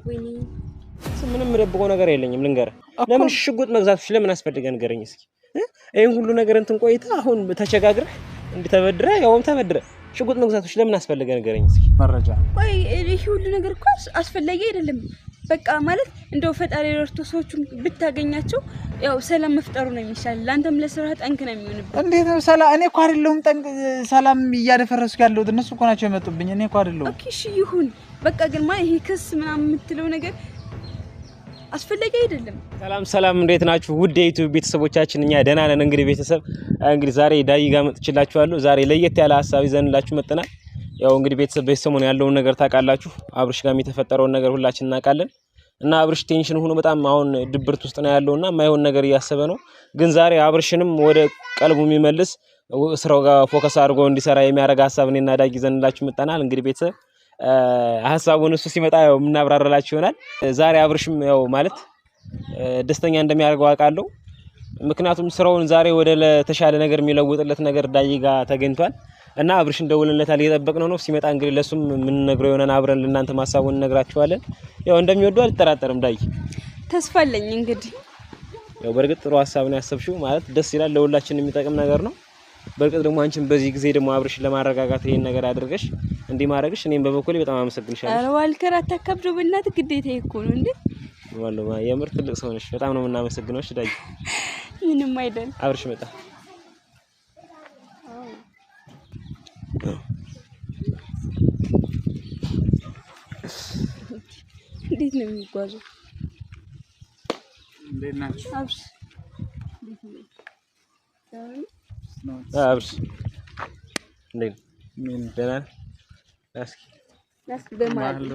ወይኔ ምንም ምደብቆ ነገር የለኝም ልንገር ለምን ሽጉጥ መግዛትሽ ለምን አስፈልገ ንገረኝ እስኪ ይሄን ሁሉ ነገር እንትን ቆይታ አሁን ተቸጋግረ እንድተበድረ ያውም ተበድረ ሽጉጥ መግዛትሽ ለምን አስፈልገ ንገረኝ እስኪ መረጃ ቆይ ይሄ ሁሉ ነገር እኮ አስፈልጊ አይደለም በቃ ማለት እንደው ፈጣሪ ረርቶ ሰዎችን ብታገኛቸው ያው ሰላም መፍጠሩ ነው የሚሻል ላንተም ለስራ ጠንክ ነው የሚሆንብህ እንዴት ነው ሰላም እኔ እኮ አይደለሁም ጠንክ ሰላም እያደፈረስኩ ያለሁት እነሱ እኮ ናቸው የመጡብኝ እኔ እኮ አይደለሁም ኦኬ እሺ ይሁን በቃ ግን ማለት ይሄ ክስ ምናምን የምትለው ነገር አስፈልጊ አይደለም ሰላም እንዴት ናችሁ ውድ የዩቲዩብ ቤተሰቦቻችን እኛ ደህና ነን እንግዲህ ቤተሰብ እንግዲህ ዛሬ ዳይ ጋር መጥቻላችኋለሁ ዛሬ ለየት ያለ ሐሳብ ይዘንላችሁ መጥተናል ያው እንግዲህ ቤተሰብ በሰሞኑ ያለውን ነገር ታውቃላችሁ አብርሽ ጋር የተፈጠረውን ነገር ሁላችን እናውቃለን እና አብርሽ ቴንሽን ሆኖ በጣም አሁን ድብርት ውስጥ ነው ያለውና ማይሆን ነገር እያሰበ ነው ግን ዛሬ አብርሽንም ወደ ቀልቡ የሚመልስ ስራው ጋር ፎከስ አድርጎ እንዲሰራ የሚያረጋ ሐሳብ እኔና ዳጊ ይዘንላችሁ መጥተናል እንግዲህ ቤተሰብ ሐሳቡን እሱ ሲመጣ ያው ምናብራራላችሁ ይሆናል ዛሬ አብርሽም ያው ማለት ደስተኛ እንደሚያደርገው አውቃለሁ ምክንያቱም ስራውን ዛሬ ወደ ለተሻለ ነገር የሚለውጥለት ነገር ዳጊ ጋር ተገኝቷል እና አብርሽ እንደውልለታል እየጠበቅነው ነው ሲመጣ እንግዲህ ለሱም ምን ነግረው ይሆናል አብረን ለእናንተ ማሳቡን ነግራችኋለን ያው እንደሚወደው አልተጠራጠርም ዳጊ ተስፋ አለኝ እንግዲህ ያው በርግጥ ጥሩ ሐሳብ ነው ያሰብሽው ማለት ደስ ይላል ለሁላችንም የሚጠቅም ነገር ነው በርግጥ ደግሞ አንቺም በዚህ ጊዜ ደግሞ አብርሽ ለማረጋጋት ይሄን ነገር አድርገሽ እንዲ ማረግሽ እኔም በበኩሌ በጣም አመሰግንሻለሁ አረ ዋልከራ ተከብዶ በእናት ግዴታ ይኮ ነው እንዴ ወላሂ የምር ትልቅ ሰው ነሽ በጣም ነው እናመሰግነው እሺ ዳጊ ምንም አይደል አብርሽ መጣ እንዴት ነው የሚጓዘው እንዴት ናችሁ አብርሽ አብርሽ እንዴት ምን ደህና ናስኪ በማለት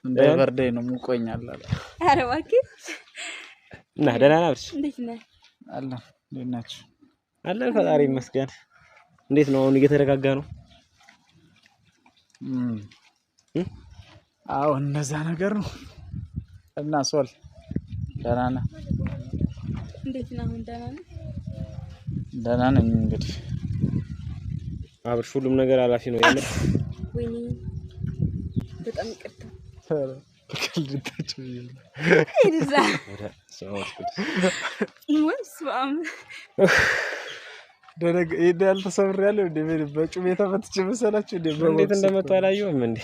እንደ በርዴ ነው ሙቆኛል አለ አረ እባክህ እና ደህና ነህ አብርሽ እንዴት ነህ አለ እንዴት ናችሁ አለ ፈጣሪ ይመስገን እንዴት ነው አሁን እየተረጋጋ ነው አዎ እንደዛ ነገር ነው እና ሶል ደህና ነህ እንዴት ነህ አሁን ደህና ነህ ደህና ነኝ እንግዲህ አብርሽ ሁሉም ነገር አላፊ ነው ያለው ወይኔ በጣም ይቅርታ ከልድታችሁ ይዛ ወስዋም ደረግ ይዳል ተሰብራለሁ እንዴ በጩቤ ተፈትቼ መሰላችሁ እንዴት እንደመጣ አላየሁም እንዴ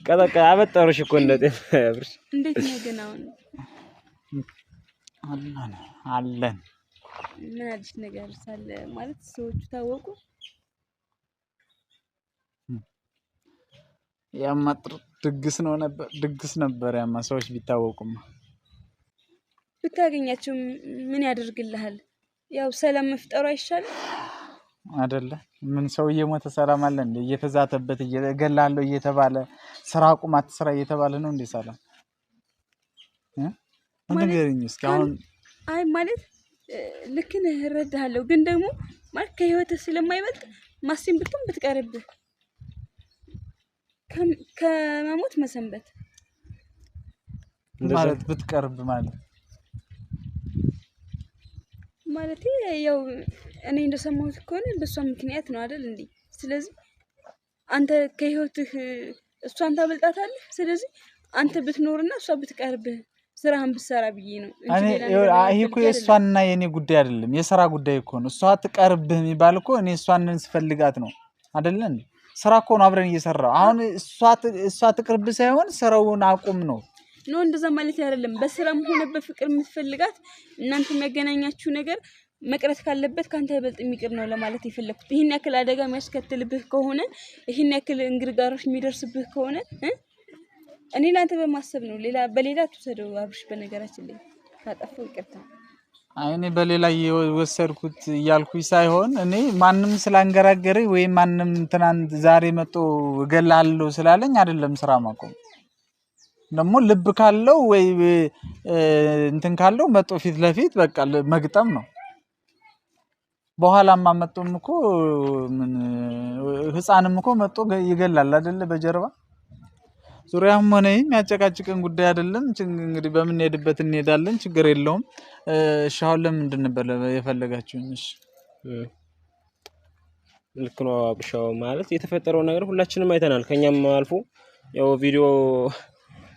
ቀጠቀ አበጠሩሽ እኮ እንደጤ አብርሽ እንዴት ነው ግን አሁን አለን ምን አዲስ ነገር ሳለ ማለት ሰዎቹ ታወቁ ያማጥር ድግስ ነበር ያማ ሰዎች ቢታወቁም ብታገኛቸው ምን ያደርግልሃል ያው ሰላም መፍጠሩ አይሻልም አይደለ ምን ሰው እየሞተ ሰላም አለ እንዴ እየተዛተበት እየገላለው እየተባለ ስራ ቁማት ስራ እየተባለ ነው እንዴ ሰላም እንደገርኝ እስኪ አሁን አይ ማለት ልክ ነህ እረዳለሁ ግን ደግሞ ማለት ከህይወት ስለማይበልጥ ማስቲን ብትቀርብህ ከመሞት መሰንበት ማለት ብትቀርብ ማለት ያው እኔ እንደሰማሁት ከሆነ በሷ ምክንያት ነው አይደል እንዴ ስለዚህ አንተ ከህይወትህ እሷን ታበልጣታለህ ስለዚህ አንተ ብትኖርና እሷ ብትቀርብህ ስራህን ብትሰራ ብዬ ነው እኔ ይሄ እኮ የእሷና የኔ ጉዳይ አይደለም የሥራ ጉዳይ እኮ ነው እሷ ትቀርብህ የሚባል እኮ እኔ እሷን ስፈልጋት ነው አይደል እንዴ ስራ እኮ ነው አብረን እየሰራው አሁን እሷ ትቅርብ ሳይሆን ስራውን አቁም ነው ነው እንደዛ ማለት አይደለም በስራም ሆነ በፍቅር የምትፈልጋት እናንተ የሚያገናኛችሁ ነገር መቅረት ካለበት ካንተ ይበልጥ የሚቅር ነው ለማለት የፈለኩት ይሄን ያክል አደጋ የሚያስከትልብህ ከሆነ ይሄን ያክል እንግርጋሮች የሚደርስብህ ከሆነ እኔ ላንተ በማሰብ ነው በሌላ ተሰደው አብርሽ በነገራችን ላይ ካጠፋው ይቅርታ አይኔ በሌላ የወሰድኩት ያልኩኝ ሳይሆን እኔ ማንንም ስላንገራገረኝ ወይ ማንንም ትናንት ዛሬ መጥቶ እገላለሁ ስላለኝ አይደለም ስራ ማቆም ደሞ ልብ ካለው ወይ እንትን ካለው መጥቶ ፊት ለፊት በቃ መግጠም ነው በኋላማ መጥቶም እኮ ምን ህፃንም እኮ መጥቶ ይገላል አይደለ በጀርባ ዙሪያም ሆነ የሚያጨቃጭቀን ጉዳይ አይደለም እንግዲህ በምን ሄድበት እንሄዳለን ችግር የለውም ሻው ለምንድን ነበር የፈለጋችሁኝሽ ልክ ነው አብሻው ማለት የተፈጠረው ነገር ሁላችንም አይተናል ከኛም አልፎ ያው ቪዲዮ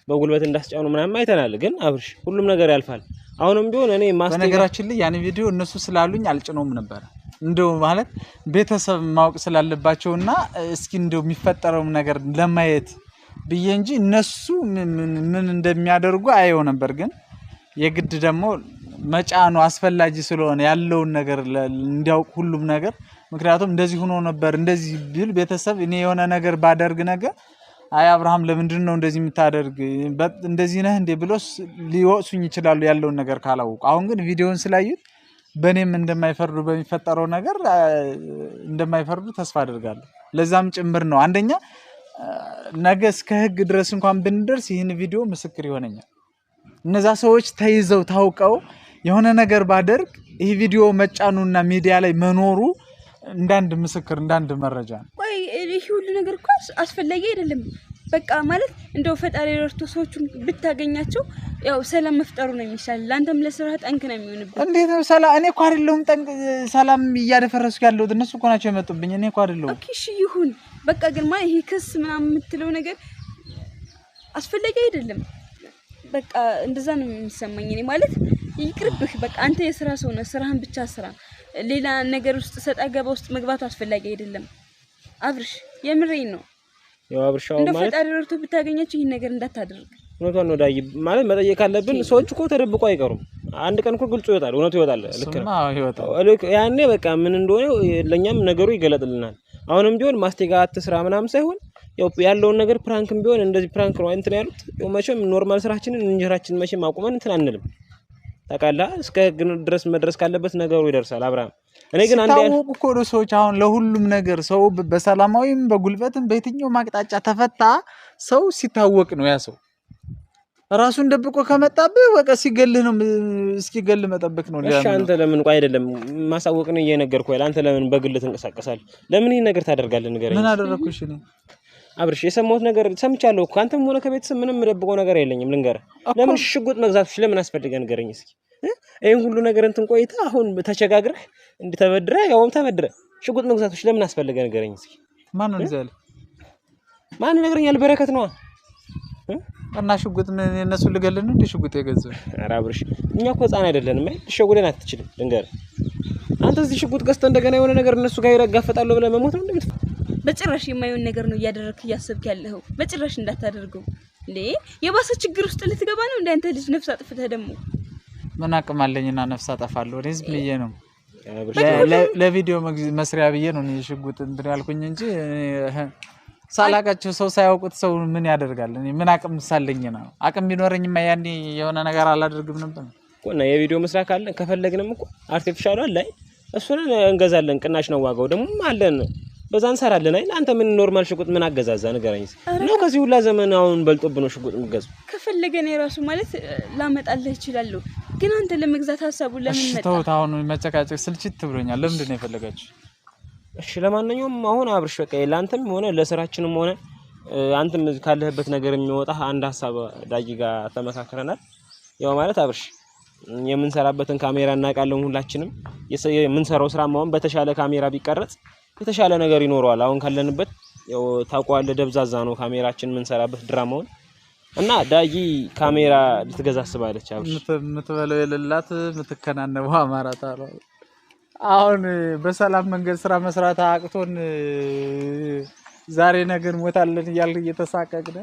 በጉልበት እንዳስጫኑ ምናምን አይተናል። ግን አብርሽ ሁሉም ነገር ያልፋል። አሁንም ቢሆን እኔ በነገራችን ላይ ያን ቪዲዮ እነሱ ስላሉኝ አልጭነውም ነበር እንደው ማለት ቤተሰብ ማወቅ ስላለባቸውና እስኪ እንደው የሚፈጠረው ነገር ለማየት ብዬ እንጂ እነሱ ምን እንደሚያደርጉ አየው ነበር። ግን የግድ ደግሞ መጫኑ አስፈላጊ ስለሆነ ያለውን ነገር እንዲያውቅ ሁሉም ነገር ምክንያቱም እንደዚህ ሆኖ ነበር እንደዚህ ቢል ቤተሰብ እኔ የሆነ ነገር ባደርግ ነገር አይ አብርሃም ለምንድን ነው እንደዚህ የምታደርግ እንደዚህ ነህ እንዴ ብሎስ ሊወቅሱኝ ይችላሉ ያለውን ነገር ካላወቁ። አሁን ግን ቪዲዮውን ስላዩት በኔም እንደማይፈርዱ በሚፈጠረው ነገር እንደማይፈርዱ ተስፋ አደርጋለሁ። ለዛም ጭምር ነው አንደኛ ነገ እስከ ህግ ድረስ እንኳን ብንደርስ ይህን ቪዲዮ ምስክር ይሆነኛል። እነዛ ሰዎች ተይዘው ታውቀው የሆነ ነገር ባደርግ ይህ ቪዲዮ መጫኑና ሚዲያ ላይ መኖሩ እንዳንድ ምስክር እንዳንድ መረጃ ነው። ቆይ ይሄ ሁሉ ነገር እኮ አስፈላጊ አይደለም። በቃ ማለት እንደው ፈጣሪ ረድቶ ሰዎችን ብታገኛቸው ያው ሰላም መፍጠሩ ነው የሚሻል። ላንተም ለስራ ጠንክ ነው የሚሆንበት። እንዴት ነው ሰላም? እኔ እኮ አይደለሁም ጠንክ ሰላም እያደፈረስኩ ያለሁት እነሱ እኮ ናቸው የመጡብኝ። እኔ እኮ አይደለሁም። ኦኬ እሺ ይሁን በቃ። ግን ማለት ይሄ ክስ ምናምን የምትለው ነገር አስፈላጊ አይደለም። በቃ እንደዛ ነው የሚሰማኝ እኔ ማለት ይቅርብህ። በቃ አንተ የስራ ሰው ነህ፣ ስራህን ብቻ ስራ። ሌላ ነገር ውስጥ ሰጣ ገባ ውስጥ መግባቱ አስፈላጊ አይደለም። አብርሽ የምሬን ነው። ያው አብርሻው እንደ ማለት ፈጣሪ ረድቶ ብታገኛቸው ይሄን ነገር እንዳታደርግ። እውነቷን ነው ዳይ ማለት መጠየቅ ካለብን ሰዎች እኮ ተደብቆ አይቀሩም። አንድ ቀን እኮ ግልጽ ይወጣል፣ እውነቱ ይወጣል። ልክ ነው ያኔ በቃ ምን እንደሆነ ለኛም ነገሩ ይገለጥልናል። አሁንም ቢሆን ማስቴጋት ስራ ምናምን ሳይሆን ያለውን ነገር ፕራንክም ቢሆን እንደዚህ ፕራንክ ነው እንትን ያሉት መቼም ኖርማል ስራችንን እንጀራችንን መቼም አቁመን እንትን አንልም። ታውቃለህ እስከ ግን ድረስ መድረስ ካለበት ነገሩ ይደርሳል። አብርሃም እኔ ግን አንዴ ታውቁ እኮ ነው ሰዎች አሁን ለሁሉም ነገር ሰው በሰላማዊም በጉልበትም በየትኛው ማቅጣጫ ተፈታ ሰው ሲታወቅ ነው ያ ሰው ራሱን ደብቆ ከመጣብህ በቃ ሲገልህ ነው እስኪገልህ መጠበቅ ነው። እሺ አንተ ለምን ቆይ አይደለም ማሳወቅ ነው እየነገርኩህ አይደል? አንተ ለምን በግል ትንቀሳቀሳለህ? ለምን ይሄን ነገር ታደርጋለህ? ንገረኝ። ምን አደረኩሽ እኔ? አብርሽ የሰማሁት ነገር ሰምቻለሁ እኮ አንተም ሆነ ከቤተሰብ ምንም ደብቆ ነገር የለኝም። ልንገርህ ለምን ሽጉጥ መግዛትሽ ለምን አስፈልገ ንገረኝ እስኪ። ይሄን ሁሉ ነገር እንትን ቆይታ አሁን ተቸጋግረህ እንድተበድረህ ያውም ተበድረህ ሽጉጥ መግዛትሽ ለምን አስፈልገ ንገረኝ እስኪ። ማን ነው ይዛል? ማን ነገርኛል? በረከት ነው እና ሽጉጥ ምን እነሱ ልገልን እንደ ሽጉጥ የገዛው? ኧረ አብርሽ እኛ እኮ ህፃን አይደለንም። ልትሸጉደን አትችልም። ልንገርህ አንተ እዚህ ሽጉጥ ገዝተህ እንደገና የሆነ ነገር እነሱ ጋር ይረጋፈጣሉ ብለህ መሞት ነው እንደምትፈልግ? በጭራሽ የማይሆን ነገር ነው እያደረክ እያሰብክ ያለኸው። በጭራሽ እንዳታደርገው እንዴ! የባሰ ችግር ውስጥ ልትገባ ነው እንደ አንተ ልጅ ነፍስ አጥፍተህ ደግሞ። ምን አቅም አለኝና ነፍስ አጠፋለሁ? እኔ ዝም ብዬ ነው ለቪዲዮ መስሪያ ብዬ ነው እኔ ሽጉጥ እንትን ያልኩኝ እንጂ ሳላቃቸው ሰው ሳያውቁት ሰው ምን ያደርጋል? እኔ ምን አቅም ሳለኝ ነው? አቅም ቢኖርኝማ ያኔ የሆነ ነገር አላደርግም ነበር እኮ። እና የቪዲዮ መስሪያ ካለን ከፈለግንም እኮ አርቲፊሻል አለ እሱን እንገዛለን። ቅናሽ ነው ዋጋው ደግሞ አለን በዛ እንሰራለን አይደል? አንተ ምን ኖርማል ሽጉጥ ምን አገዛዛ ንገረኝ ነው? ከዚህ ሁላ ዘመን አሁን በልጦብህ ነው ሽጉጥ የምትገዙ? ከፈለገን የራሱ ማለት ላመጣልህ እችላለሁ፣ ግን አንተ ለመግዛት ሀሳቡ ለምን መጣ? ተውት። አሁን መጨቃጨቅ ስልችት ብሎኛል። ለምንድን ነው የፈለጋችሁ? እሺ ለማንኛውም አሁን አብርሽ በቃ ለአንተም ሆነ ለስራችንም ሆነ አንተም ካለህበት ነገር የሚወጣ አንድ ሀሳብ ዳጊ ጋር ተመካክረናል። ያው ማለት አብርሽ የምንሰራበትን ካሜራ እናውቃለን ሁላችንም። የምንሰራው ስራ አሁን በተሻለ ካሜራ ቢቀረጽ የተሻለ ነገር ይኖረዋል። አሁን ካለንበት ያው ታውቀዋለህ ደብዛዛ ነው ካሜራችን የምንሰራበት ድራማውን እና ዳጊ ካሜራ ልትገዛ አስባለች። አብርሽ የምትበለው የሌላት የምትከናነበው አማራታ ነው። አሁን በሰላም መንገድ ስራ መስራት አቅቶን ዛሬ ነገር ሞታለን እያልን እየተሳቀቅን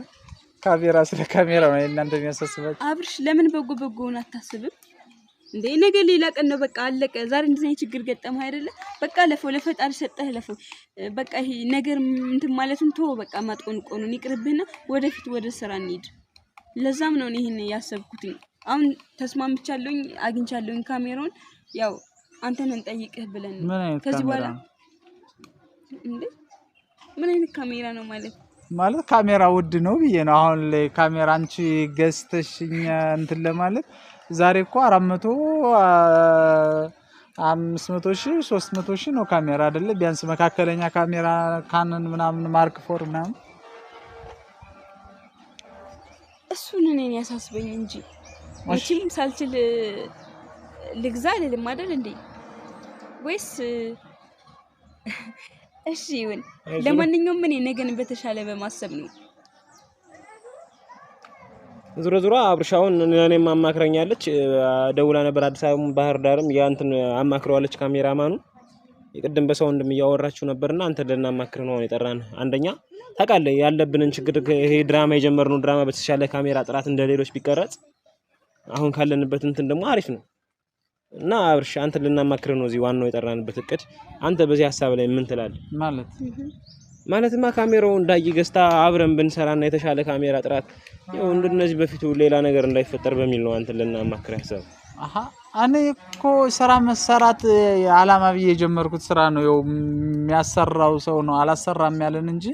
ካሜራ ስለ ካሜራ ነው እናንተ የሚያሳስባችሁ። አብርሽ ለምን በጎውን አታስብም እንዴ? ነገ ሌላ ቀን ነው በቃ አለቀ። ዛሬ እንደዚህ አይነት ችግር ገጠመህ አይደለ? በቃ ለፈው ለፈጣሪ ሰጠህ ለፈው በቃ ይሄ ነገር እንትን ማለቱን ተው በቃ ማጥቆንቆኑን ይቅርብህና ወደፊት ወደ ስራ እንሂድ። ለዛም ነው ይሄን ያሰብኩት። አሁን ተስማምቻለሁኝ አግኝቻለሁኝ ካሜራውን ያው አንተን እንጠይቅህ ብለን ከዚህ በኋላ እንዴ ምን አይነት ካሜራ ነው ማለት ካሜራ ውድ ነው ብዬ ነው። አሁን ላይ ካሜራ አንቺ ገዝተሽኛ እንትን ለማለት ዛሬ እኮ 400 500 ሺህ 300 ሺህ ነው ካሜራ አይደለ? ቢያንስ መካከለኛ ካሜራ ካነን ምናምን ማርክ 4 ምናምን እሱን እኔን ያሳስበኝ እንጂ መቼም ሳልችል ልግዛ አይደለም አይደል እንዴ? ወይስ እሺ ይሁን። ለማንኛውም እኔ ነገን በተሻለ በማሰብ ነው ዙሮ አብርሻውን እኔም አማክረኛለች ደውላ ነበር አዲስ አበባ ባህር ዳርም ያንተን አማክረዋለች ካሜራማኑ ይቀደም በሰው እንደሚያወራችሁ ነበርና አንተ ለናማክር ነው የጠራን አንደኛ ታውቃለህ ያለብንን ችግር ይሄ ድራማ የጀመርነው ድራማ በተሻለ ካሜራ ጥራት እንደሌሎች ቢቀረጽ አሁን ካለንበት እንትን ደግሞ አሪፍ ነው እና አብርሽ አንተ ለናማክር ነው እዚህ ዋናው የጠራንበት እቅድ አንተ በዚህ ሐሳብ ላይ ምን ትላለህ ማለትማ ካሜራው እንዳይገስታ አብረን ብንሰራና የተሻለ ካሜራ ጥራት ያው እንደነዚህ በፊቱ ሌላ ነገር እንዳይፈጠር በሚል ነው አንተ ለናማክር ያሰብ እኔ እኮ ስራ መሰራት አላማ ብዬ የጀመርኩት ስራ ነው ያው የሚያሰራው ሰው ነው አላሰራም ያለን እንጂ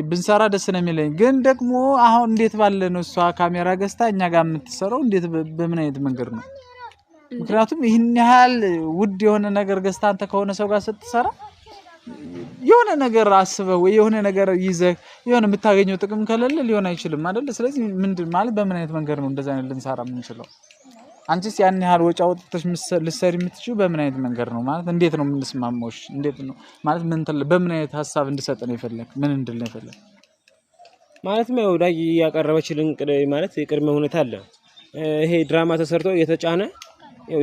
ብንሰራ ደስ ነው የሚለኝ ግን ደግሞ አሁን እንዴት ባለ ነው እሷ ካሜራ ገስታ እኛ ጋር የምትሰራው እንዴት በምን አይነት መንገድ ነው ምክንያቱም ይሄን ያህል ውድ የሆነ ነገር ገስታ አንተ ከሆነ ሰው ጋር ስትሰራ የሆነ ነገር አስበው ወይ የሆነ ነገር ይዘህ የሆነ የምታገኘው ጥቅም ከሌለ ሊሆን አይችልም አይደል ስለዚህ ምንድን ማለት በምን አይነት መንገድ ነው እንደዛ አይነት ልንሰራ የምንችለው አንቺስ ያን ያህል ወጪ አውጥተሽ ልትሰሪ የምትችይው በምን አይነት መንገድ ነው ማለት እንዴት ነው የምንስማማውሽ እንዴት ነው ማለት ምን በምን አይነት ሐሳብ እንድሰጥ ነው ይፈልክ ምን እንድል ነው ይፈልክ ማለት ነው ዳይ ያቀረበችልን ማለት የቅድመ ሁኔታ አለ ይሄ ድራማ ተሰርቶ የተጫነ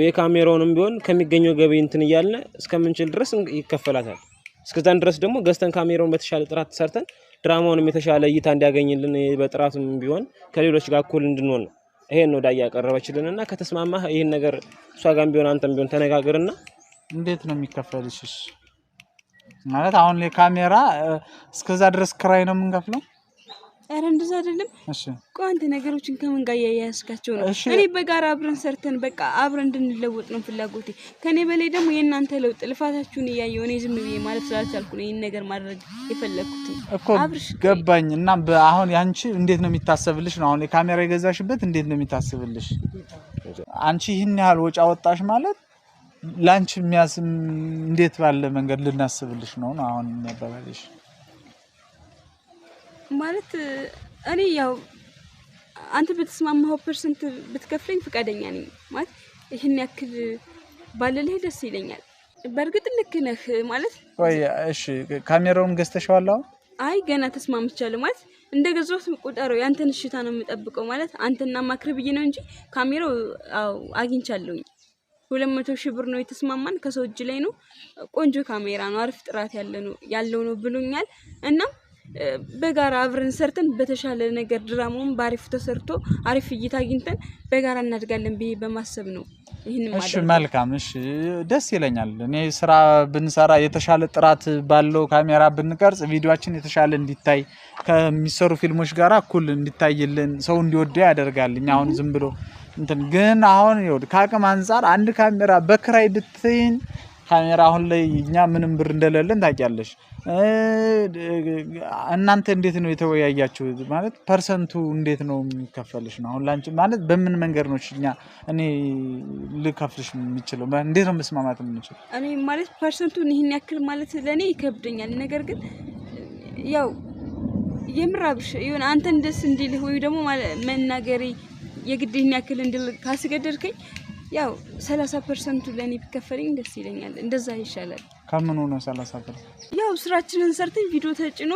የካሜራውንም ቢሆን ከሚገኘው ገቢ እንትን ይያልነ እስከምንችል ድረስ ይከፈላታል እስከዛን ድረስ ደግሞ ገስተን ካሜራውን በተሻለ ጥራት ሰርተን ድራማውንም የተሻለ እይታ እንዲያገኝልን በጥራቱም ቢሆን ከሌሎች ጋር እኩል እንድንሆን ይሄን ነው ዳይ ያቀረበችልንና ከተስማማህ ይሄን ነገር እሷ ጋርም ቢሆን አንተም ቢሆን ተነጋገርና እንዴት ነው የሚከፈልሽ ማለት አሁን ለካሜራ እስከዛ ድረስ ክራይ ነው የምንከፍለው አረ እንደዛ አይደለም እሺ ቋንተ ነገሮችን ከምን ጋር ያያስካቸው ነው እኔ በጋራ አብረን ሰርተን በቃ አብረን እንድንለወጥ ነው ፍላጎቴ ከኔ በላይ ደግሞ የእናንተ ለውጥ ልፋታችሁን ያያየው እኔ ዝም ብዬ ማለት ስላልቻልኩ ነው ይሄን ነገር ማድረግ የፈለኩት አብርሽ ገባኝ እና አሁን ያንቺ እንዴት ነው የሚታሰብልሽ ነው አሁን የካሜራ የገዛሽበት እንዴት ነው የሚታሰብልሽ አንቺ ይሄን ያህል ወጪ አወጣሽ ማለት ላንቺ የሚያስም እንዴት ባለ መንገድ ልናስብልሽ ነው አሁን የሚያባባልሽ ማለት እኔ ያው አንተ በተስማማው ፐርሰንት ብትከፍለኝ ፍቃደኛ ነኝ ማለት ይሄን ያክል ባለልህ ደስ ይለኛል በርግጥ ልክ ነህ ማለት ወይ እሺ ካሜራውን ገዝተሽዋል አይ ገና ተስማምቻለሁ ማለት እንደገዛሁት ቁጠረው ያንተን እሽታ ነው የምጠብቀው ማለት አንተና ማክረብዬ ነው እንጂ ካሜራው አግኝቻለሁኝ 200,000 ብር ነው የተስማማን ከሰው እጅ ላይ ነው ቆንጆ ካሜራ ነው አሪፍ ጥራት ያለው ነው ብሎኛል እና በጋራ አብረን ሰርተን በተሻለ ነገር ድራማውን ባሪፍ ተሰርቶ አሪፍ እይታ አግኝተን በጋራ እናድጋለን ብዬ በማሰብ ነው ይሄንን ማለት እሺ መልካም እሺ ደስ ይለኛል እኔ ስራ ብንሰራ የተሻለ ጥራት ባለው ካሜራ ብንቀርጽ ቪዲዮአችን የተሻለ እንዲታይ ከሚሰሩ ፊልሞች ጋር እኩል እንዲታይልን ሰው እንዲወደው ያደርጋልኝ አሁን ዝም ብሎ እንትን ግን አሁን ይወድ ካቀም አንፃር አንድ ካሜራ በክራይ ብትይን ካሜራ አሁን ላይ እኛ ምንም ብር እንደሌለን ታውቂያለሽ እናንተ እንዴት ነው የተወያያችሁት ማለት ፐርሰንቱ እንዴት ነው የሚከፈልሽ ነው አሁን ላንቺ ማለት በምን መንገድ ነው እኔ ልከፍልሽ የምችለው እንዴት ነው መስማማት የምንችለው እኔ ማለት ፐርሰንቱን ይሄን ያክል ማለት ለኔ ይከብደኛል ነገር ግን ያው የምራብሽ ይሁን አንተ እንደስ እንዲልህ ወይ ደግሞ መናገሪ የግድህን ያክል እንድል ካስገደድከኝ ያው 30% ለኔ ቢከፈልኝ ደስ ይለኛል እንደዛ ይሻላል ከምን ሆነ 30% ያው ስራችንን ሰርተን ቪዲዮ ተጭኖ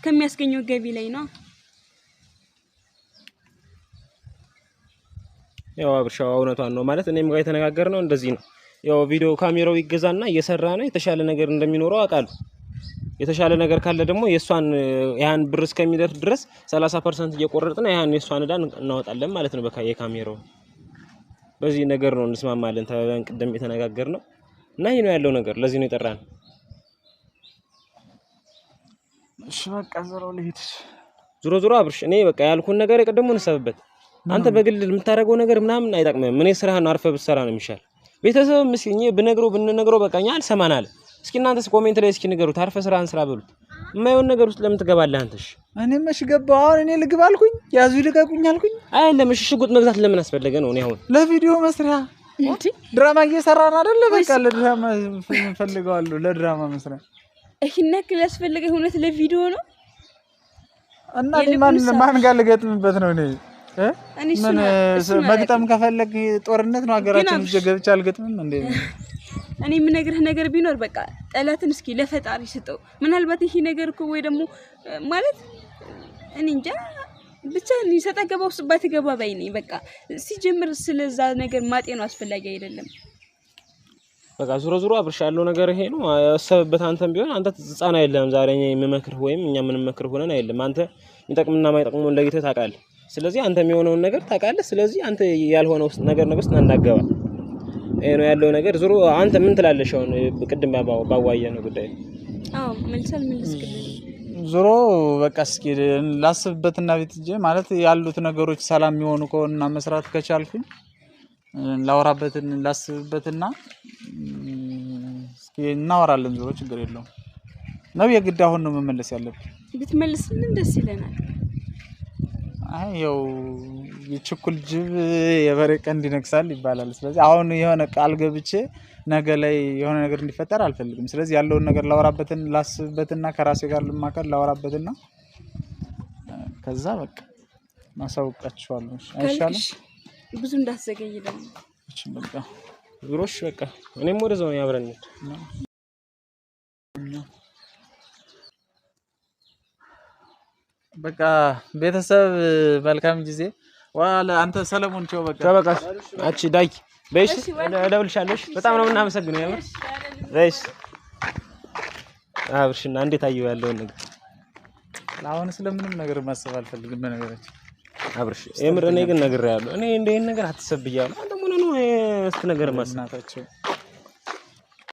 ከሚያስገኘው ገቢ ላይ ነው ያው አብርሻው እውነቷን ነው ማለት እኔም ጋር የተነጋገርነው እንደዚህ ነው ያው ቪዲዮ ካሜራው ይገዛና እየሰራ ነው የተሻለ ነገር እንደሚኖረው አውቃለሁ የተሻለ ነገር ካለ ደግሞ የሷን ያን ብር እስከሚደርስ ድረስ 30% እየቆረጥን ያን የሷን ዳን እናወጣለን ማለት ነው በቃ የካሜራው በዚህ ነገር ነው እንስማማለን ተባባን ቀደም የተነጋገርነው እና ይሄ ነው ያለው ነገር ለዚህ ነው የጠራን እሺ በቃ ዘራው ልሂድ ዙሮ አብርሽ እኔ በቃ ያልኩን ነገር የቀደሙን እንሰብበት አንተ በግል የምታረገው ነገር ምናምን አይጠቅምም እኔ ስራህን አርፈ ብትሰራ ነው የሚሻል ቤተሰብ ምስኪኝ ብንነግረው በቃኛ አልሰማናል እስኪ እናንተስ ኮሜንት ላይ እስኪ ንገሩት አርፈ ስራህን ስራ በሉት የማይሆን ነገር ውስጥ ለምን ትገባለህ አንተሽ እኔ መሽ ገባው እኔ ልግባ አልኩኝ ያዙ ይልቀቁኝ አልኩኝ አይደለም እሺ ሽጉጥ መግዛት ለምን አስፈለገ ነው እኔ አሁን ለቪዲዮ መስሪያ ድራማ እየሰራን አይደለ በቃ ለድራማ ፈልገዋለሁ ለድራማ መስሪያ ይሄን ያክል ያስፈልገ እውነት ለቪዲዮ ነው እና ማን ጋር ልገጥምበት ነው እኔ ምን መግጠም ከፈለክ ጦርነት ነው ሀገራችን ገብቻ አልገጥምም እንዴ እኔ ምን ነገር ቢኖር በቃ ጠላትን እስኪ ለፈጣሪ ስጠው ምናልባት ይሄ ነገር እኮ ወይ ደግሞ ማለት እኔ እንጃ ብቻ ሰጣ ገባ ውስጥ ባትገባ ባይ ነኝ። በቃ ሲጀምር ስለዛ ነገር ማጤኑ አስፈላጊ አይደለም። በቃ ዙሮ አብርሽ ያለው ነገር ይሄ ነው። አሰብበት። አንተም ቢሆን አንተ ህፃን አይደለም ዛሬ እኛ የምመክርህ ወይም እኛ የምንመክርህ ሆነን አይደለም። አንተ የሚጠቅምና የማይጠቅመውን ለይተህ ታውቃለህ። ስለዚህ አንተ የሚሆነውን ነገር ታውቃለህ። ስለዚህ አንተ ያልሆነው ነገር ውስጥ እንዳትገባ። ይሄ ነው ያለው ነገር። ዙሮ አንተ ምን ትላለሽ? አሁን ቅድም ባዋየነው ጉዳይ መልሰል መልስክልኝ። ዙሮ በቃ እስኪ ላስብበትና ቤት ሂጄ ማለት ያሉት ነገሮች ሰላም የሚሆኑ ከሆነና መስራት ከቻልኩኝ ላወራበትን ላስብበትና እስኪ እናወራለን። ዙሮ ችግር የለውም ነው የግድ አሁን ነው መመለስ ያለብኝ። ብትመልስልን ደስ ይለናል። አይ ያው የችኩል ጅብ የበሬ ቀንድ ይነክሳል ይባላል። ስለዚህ አሁን የሆነ ቃል ገብቼ ነገ ላይ የሆነ ነገር እንዲፈጠር አልፈልግም። ስለዚህ ያለውን ነገር ላወራበትን ላስብበትና ከራሴ ጋር ልማከር ላወራበትና ከዛ በቃ ማሳውቃችኋለሁ። አይሻልም? ብዙ እንዳትዘገይ ደግሞ። እሺ በቃ ዙሮሽ በቃ እኔም ወደዛው ነው ያብረን። በቃ ቤተሰብ መልካም ጊዜ ዋለ። አንተ ሰለሞን ቸው በቃ አቺ ዳይ በይሽ እደውልልሻለሽ። በጣም ነው የምናመሰግነው ያምር በይሽ አብርሽና እንዴት አየው ያለውን ነገር። አሁን ስለምንም ነገር ማሰብ አልፈልግም በነገራችን አብርሽ የምር እኔ ግን ነግሬያለሁ። እኔ እንደ ይሄን ነገር አትሰብያለሁ። አንተ ምን ነው እስቲ ነገር ማስናታቸው